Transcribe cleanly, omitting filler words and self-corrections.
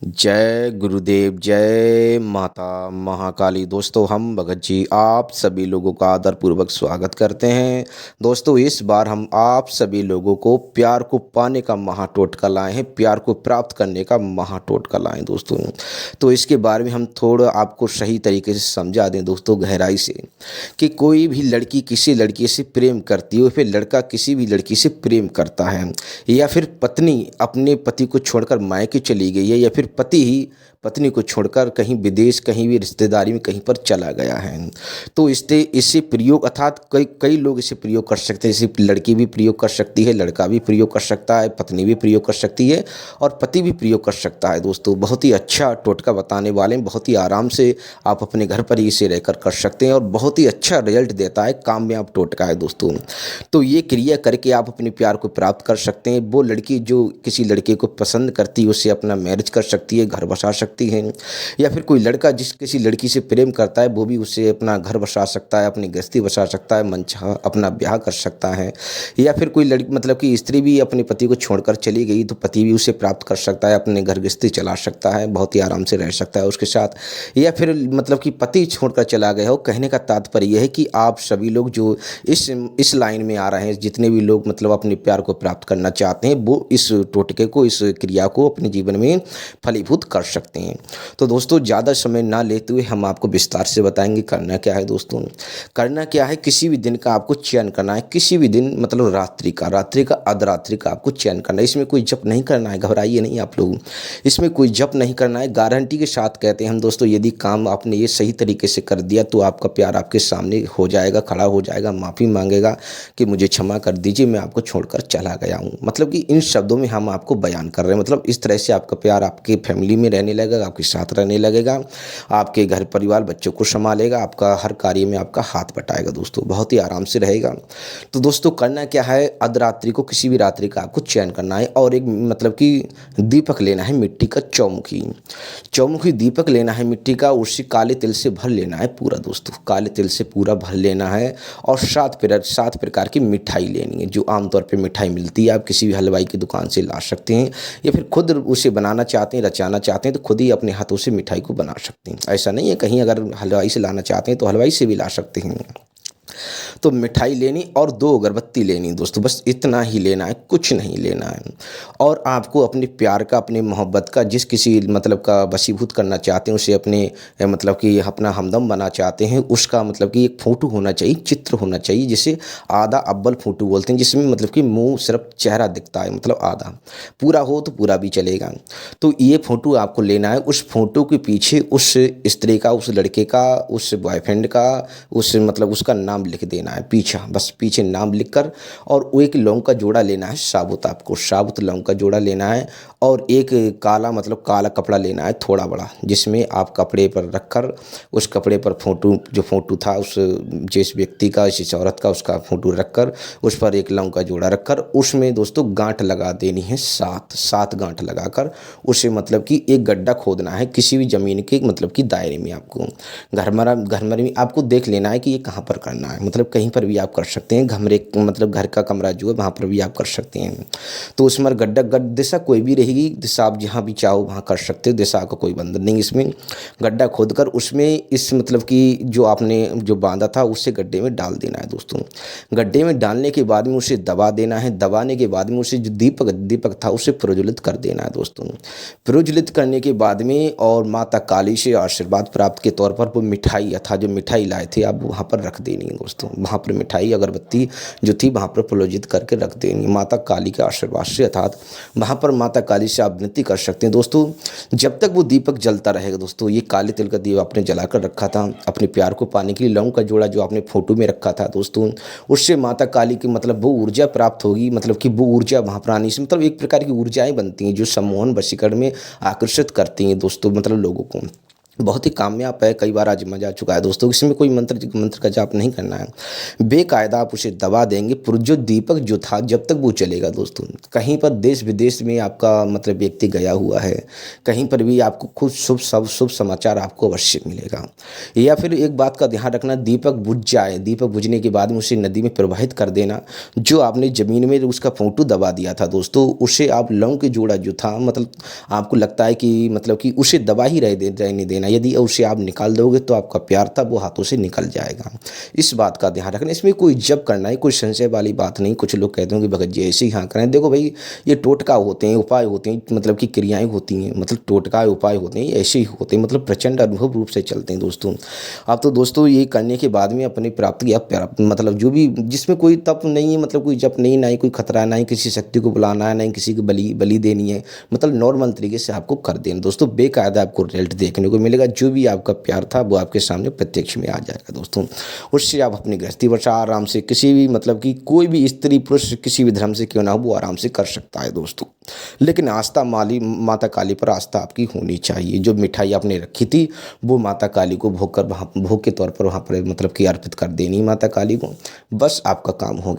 जय गुरुदेव, जय माता महाकाली। दोस्तों, हम भगत जी आप सभी लोगों का आदरपूर्वक स्वागत करते हैं। दोस्तों, इस बार हम आप सभी लोगों को प्यार को पाने का महाटोटका लाए हैं, प्यार को प्राप्त करने का महाटोटका लाए हैं दोस्तों। तो इसके बारे में हम थोड़ा आपको सही तरीके से समझा दें दोस्तों, गहराई से, कि कोई भी लड़की किसी लड़की से प्रेम करती है, फिर लड़का किसी भी लड़की से प्रेम करता है, या फिर पत्नी अपने पति को छोड़कर मायके चली गई है, या फिर पति ही पत्नी को छोड़कर कहीं विदेश, कहीं भी रिश्तेदारी में कहीं पर चला गया है। तो इससे प्रयोग अर्थात कई कई लोग इसे प्रयोग कर सकते हैं। जैसे लड़की भी प्रयोग कर सकती है, लड़का भी प्रयोग कर सकता है, पत्नी भी प्रयोग कर सकती है और पति भी प्रयोग कर सकता है। दोस्तों, बहुत ही अच्छा टोटका बताने वाले हैं, बहुत ही आराम से आप अपने घर पर ही इसे रहकर कर सकते हैं और बहुत ही अच्छा रिजल्ट देता है, कामयाब टोटका है दोस्तों। तो ये क्रिया करके आप अपने प्यार को प्राप्त कर सकते हैं। वो लड़की जो किसी लड़के को पसंद करती है, उससे अपना मैरिज कर सकती है, घर बसा सकती है, या फिर कोई लड़का जिस किसी लड़की से प्रेम करता है, वो भी उससे अपना घर बसा सकता है, अपनी गृहस्थी बसा सकता है, मनचाहा अपना ब्याह कर सकता है। या फिर कोई लड़की मतलब कि स्त्री भी अपने पति को छोड़कर चली गई, तो पति भी उसे प्राप्त कर सकता है, अपने घर गृहस्थी चला सकता है, बहुत ही आराम से रह सकता है उसके साथ। या फिर मतलब कि पति छोड़कर चला गया हो। कहने का तात्पर्य यह है कि आप सभी लोग जो इस लाइन में आ रहे हैं, जितने भी लोग मतलब अपने प्यार को प्राप्त करना चाहते हैं, वो इस टोटके को, इस क्रिया को अपने जीवन में फलीभूत कर सकते हैं। तो दोस्तों, ज़्यादा समय ना लेते हुए हम आपको विस्तार से बताएंगे करना क्या है। दोस्तों, करना क्या है, किसी भी दिन का आपको चयन करना है, किसी भी दिन मतलब रात्रि का अर्धरात्रि का आपको चयन करना है। इसमें कोई जप नहीं करना है, घबराइए नहीं आप लोग, इसमें कोई जप नहीं करना है। गारंटी के साथ कहते हैं हम दोस्तों, यदि काम आपने ये सही तरीके से कर दिया तो आपका प्यार आपके सामने हो जाएगा, खड़ा हो जाएगा, माफ़ी मांगेगा कि मुझे क्षमा कर दीजिए, मैं आपको छोड़कर चला गया हूँ। मतलब कि इन शब्दों में हम आपको बयान कर रहे हैं। मतलब इस तरह से आपका प्यार आपके फैमिली में रहने लगेगा, आपके साथ रहने लगेगा, आपके घर परिवार बच्चों को संभालेगा, आपका हर कार्य में आपका हाथ बटाएगा दोस्तों, बहुत ही आराम से रहेगा। तो दोस्तों, करना क्या है, अर्धरात्रि को किसी भी रात्रि का आपको चयन करना है और एक मतलब कि दीपक लेना है मिट्टी का, चौमुखी चौमुखी दीपक लेना है मिट्टी का, उसी काले तिल से भर लेना है पूरा दोस्तों, काले तिल से पूरा भर लेना है। और 7 प्रकार की मिठाई लेनी है, जो आमतौर पे मिठाई मिलती है, आप किसी भी हलवाई की दुकान से ला सकते हैं, या फिर खुद उसे बनाना चाहते हैं, रचाना चाहते हैं तो खुद ही अपने हाथों से मिठाई को बना सकते हैं। ऐसा नहीं है, कहीं अगर हलवाई से लाना चाहते हैं तो हलवाई से भी ला सकते हैं। तो मिठाई लेनी और 2 अगरबत्ती लेनी दोस्तों, बस इतना ही लेना है, कुछ नहीं लेना है। और आपको अपने प्यार का, अपने मोहब्बत का, जिस किसी मतलब का वशीभूत करना चाहते हैं, उसे अपने मतलब कि अपना हमदम बना चाहते हैं, उसका मतलब कि एक फ़ोटो होना चाहिए, चित्र होना चाहिए, जिसे आधा अव्वल फ़ोटो बोलते हैं, जिसमें मतलब कि मुँह सिर्फ चेहरा दिखता है, मतलब आधा, पूरा हो तो पूरा भी चलेगा। तो ये फ़ोटो आपको लेना है। उस फ़ोटो के पीछे उस स्त्री का, उस लड़के का, उस बॉयफ्रेंड का, उस मतलब उसका नाम लिख देना है पीछे, बस पीछे नाम लिखकर। और वो एक लौंग का जोड़ा लेना है साबुत, आपको साबुत लौंग का जोड़ा लेना है। और एक काला मतलब काला कपड़ा लेना है थोड़ा बड़ा, जिसमें आप कपड़े पर रखकर, उस कपड़े पर फ़ोटो था उस जिस व्यक्ति का, जिस औरत का, उसका फ़ोटो रखकर उस पर एक लौंग का जोड़ा रखकर उसमें दोस्तों गांठ लगा देनी है, 7 गांठ लगाकर उसे मतलब कि एक गड्ढा खोदना है किसी भी ज़मीन के मतलब कि दायरे में। आपको घर में आपको देख लेना है कि ये कहाँ पर करना है, मतलब कहीं पर भी आप कर सकते हैं, घमरे मतलब घर का कमरा जो है वहाँ पर भी आप कर सकते हैं। तो उसमें दिशा कोई भी रहेगी, दिशा आप जहाँ भी चाहो वहाँ कर सकते हो, दिशा का कोई बंधन नहीं। इसमें गड्ढा खोदकर उसमें इस मतलब कि जो आपने जो बांधा था उसे गड्ढे में डाल देना है दोस्तों। गड्ढे में डालने के बाद में उसे दबा देना है, दबाने के बाद में उसे जो दीपक था उसे प्रज्वलित कर देना है दोस्तों। प्रज्वलित करने के बाद में और माता काली से आशीर्वाद प्राप्त के तौर पर वो मिठाई अर्थात जो मिठाई लाए थे आप वहाँ पर रख देनी है दोस्तों। वहाँ पर मिठाई अगरबत्ती जो थी वहाँ पर प्रज्वलित करके रख देनी माता काली के आशीर्वाद से, अर्थात वहाँ पर माता काली से आप विनती कर सकते हैं दोस्तों। जब तक वो दीपक जलता रहेगा दोस्तों, ये काले तिल का दीप आपने जलाकर रखा था अपने प्यार को पाने के लिए, लौंग का जोड़ा जो आपने फोटो में रखा था दोस्तों, उससे माता काली की मतलब वो ऊर्जा प्राप्त होगी, मतलब कि वो ऊर्जा वहाँ पर आने से मतलब एक प्रकार की ऊर्जाएं बनती हैं जो सम्मोहन वशीकरण में आकर्षित करती हैं दोस्तों, मतलब लोगों को। बहुत ही कामयाब है, कई बार आज़मा जा चुका है दोस्तों। इसमें कोई मंत्र मंत्र का जाप नहीं करना है। बेकायदा आप उसे दबा देंगे, पुर जो दीपक जो था जब तक वो चलेगा दोस्तों। कहीं पर देश-विदेश में आपका मतलब व्यक्ति गया हुआ है, कहीं पर भी आपको कुछ शुभ समाचार आपको अवश्य मिलेगा। या फिर एक बात का ध्यान रखना, दीपक बुझ जाए, दीपक बुझने के बाद में उसे नदी में प्रवाहित कर देना। जो आपने ज़मीन में उसका फोंटू दबा दिया था दोस्तों, उसे आप लौंग के जोड़ा जो था मतलब आपको लगता है कि मतलब कि उसे दबा ही रहने देना। यदि उसे आप निकाल दोगे तो आपका प्यार था वो हाथों से निकल जाएगा। इस बात का ध्यान रखना। इसमें कोई जप करना है, कोई संशय वाली बात नहीं। कुछ लोग कहते हैं कि भगत जी ऐसे ही हाँ करें। देखो भाई, ये टोटका होते हैं, उपाय होते हैं, मतलब कि क्रियाएँ होती हैं, मतलब टोटका उपाय होते हैं, ऐसे ही होते हैं, मतलब प्रचंड अनुभव रूप से चलते हैं दोस्तों। अब तो दोस्तों ये करने के बाद में अपनी प्राप्ति या मतलब जो भी जिसमें कोई तप नहीं है, मतलब कोई जप नहीं, ना ही कोई खतरा, ना ही किसी शक्ति को बुलाना है, ना ही किसी को बलि बलि देनी है। मतलब नॉर्मल तरीके से आपको कर देना दोस्तों। बेकायदा आपको रिजल्ट देखने को मिलेगा। जो भी आपका प्यार था वो आपके सामने प्रत्यक्ष में आ जाएगा दोस्तों। उससे आप अपनी गृहस्थी वर्षा आराम से किसी भी मतलब कि कोई भी स्त्री पुरुष किसी भी धर्म से क्यों ना हो वो आराम से कर सकता है दोस्तों। लेकिन आस्था माली माता काली पर आस्था आपकी होनी चाहिए। जो मिठाई आपने रखी थी वो माता काली को भोग के तौर पर वहाँ पर मतलब कि अर्पित कर देनी माता काली को। बस आपका काम हो गया।